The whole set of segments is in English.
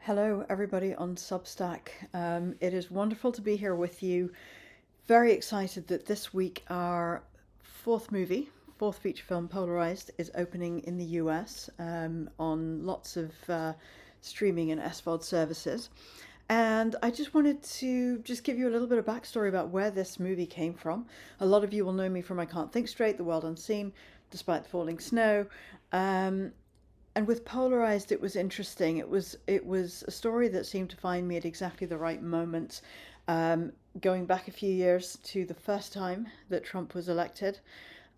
Hello, everybody on Substack. It is wonderful to be here with you. Very excited that this week our fourth feature film, Polarized, is opening in the US on lots of streaming and SVOD services. And I just wanted to just give you a little bit of backstory about where this movie came from. A lot of you will know me from I Can't Think Straight, The World Unseen, Despite the Falling Snow. Um, and with Polarized, it was interesting. It was a story that seemed to find me at exactly the right moment. Um, Going back a few years to the first time that Trump was elected,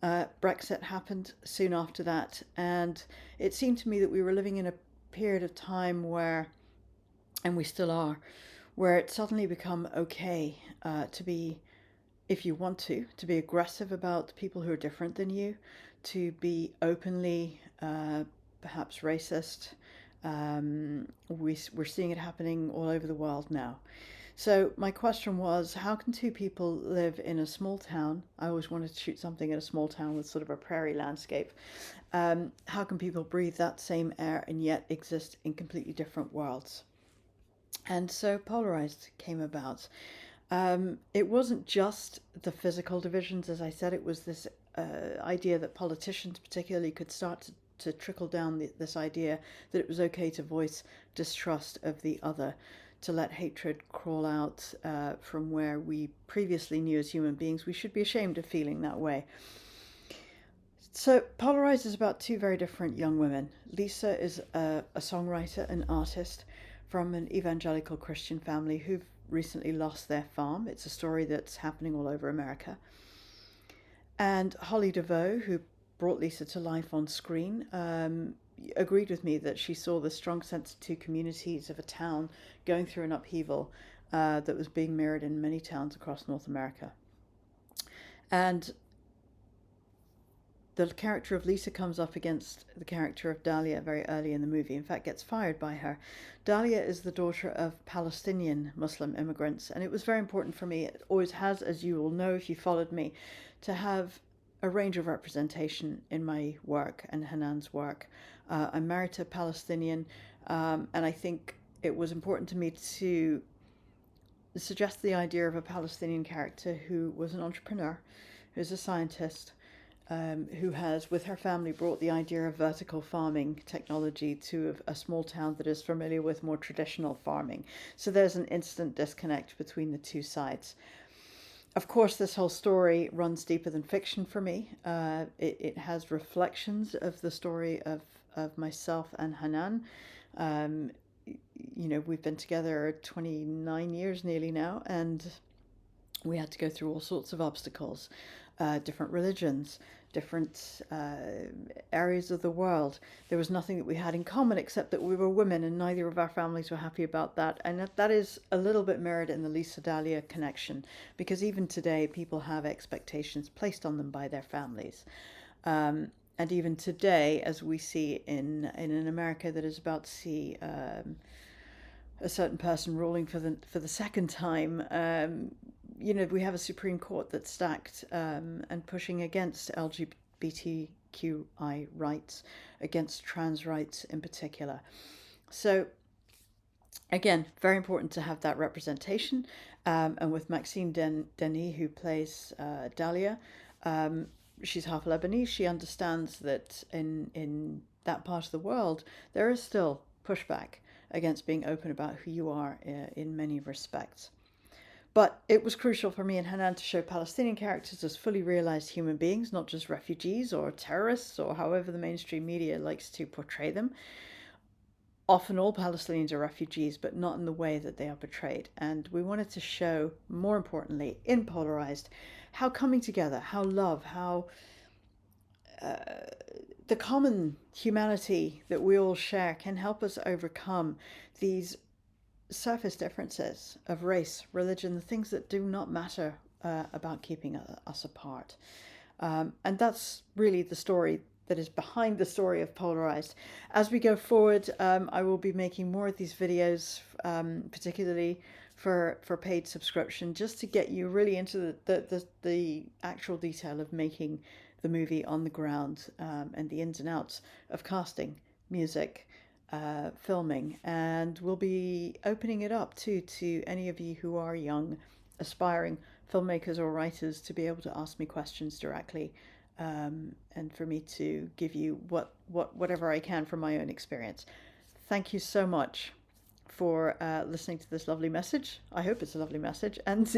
Brexit happened soon after that, and it seemed to me that we were living in a period of time where, and we still are, where it suddenly become okay to be, if you want to be aggressive about people who are different than you, to be openly perhaps racist. We're seeing it happening all over the world now. So my question was, how can two people live in a small town? I always wanted to shoot something in a small town with sort of a prairie landscape. How can people breathe that same air and yet exist in completely different worlds? And so Polarized came about. It wasn't just the physical divisions, as I said, it was this idea that politicians, particularly, could start to trickle down this idea that it was okay to voice distrust of the other, to let hatred crawl out from where we previously knew as human beings. We should be ashamed of feeling that way. So, Polarized is about two very different young women. Lisa is a songwriter, an artist from an evangelical Christian family who've recently lost their farm. It's a story that's happening all over America. And Holly DeVoe, who brought Lisa to life on screen, agreed with me that she saw the strong sense of two communities of a town going through an upheaval that was being mirrored in many towns across North America. And the character of Lisa comes up against the character of Dahlia very early in the movie. In fact, gets fired by her. Dahlia is the daughter of Palestinian Muslim immigrants, and it was very important for me, it always has, as you will know if you followed me, to have a range of representation in my work and Hanan's work. I'm married to a Palestinian, and I think it was important to me to suggest the idea of a Palestinian character who was an entrepreneur, who's a scientist, who has, with her family, brought the idea of vertical farming technology to a small town that is familiar with more traditional farming. So there's an instant disconnect between the two sides. Of course, this whole story runs deeper than fiction for me. It has reflections of the story of myself and Hanan. Um, we've been together 29 years nearly now, and we had to go through all sorts of obstacles, different religions, different areas of the world. There was nothing that we had in common except that we were women, and neither of our families were happy about that. And that is a little bit mirrored in the Lisa Dahlia connection, because even today people have expectations placed on them by their families. And even today, as we see in an America that is about to see a certain person ruling for the second time, we have a Supreme Court that's stacked and pushing against LGBTQI rights, against trans rights in particular. So, again, very important to have that representation. And with Maxine Denis, who plays Dahlia, she's half Lebanese. She understands that in that part of the world, there is still pushback against being open about who you are in many respects. But it was crucial for me and Hanan to show Palestinian characters as fully realized human beings, not just refugees or terrorists or however the mainstream media likes to portray them. Often all Palestinians are refugees, but not in the way that they are portrayed. And we wanted to show, more importantly, in Polarized, how coming together, how love, how the common humanity that we all share can help us overcome these surface differences of race, religion, the things that do not matter about keeping us apart. And that's really the story that is behind the story of Polarized. As we go forward, I will be making more of these videos, particularly for paid subscription, just to get you really into the actual detail of making the movie on the ground, and the ins and outs of casting, music, filming, and we'll be opening it up too to any of you who are young, aspiring filmmakers or writers to be able to ask me questions directly, and for me to give you whatever I can from my own experience. Thank you so much for listening to this lovely message. I hope it's a lovely message, and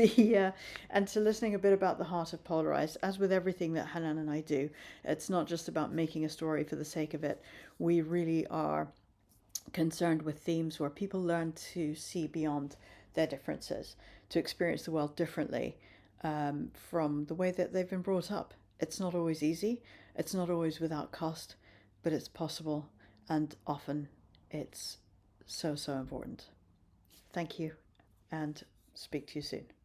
and to listening a bit about the heart of Polarized. As with everything that Hanan and I do, it's not just about making a story for the sake of it. We really are concerned with themes where people learn to see beyond their differences, to experience the world differently, from the way that they've been brought up. It's not always easy, it's not always without cost, but it's possible, and often it's so, so important. Thank you, and speak to you soon.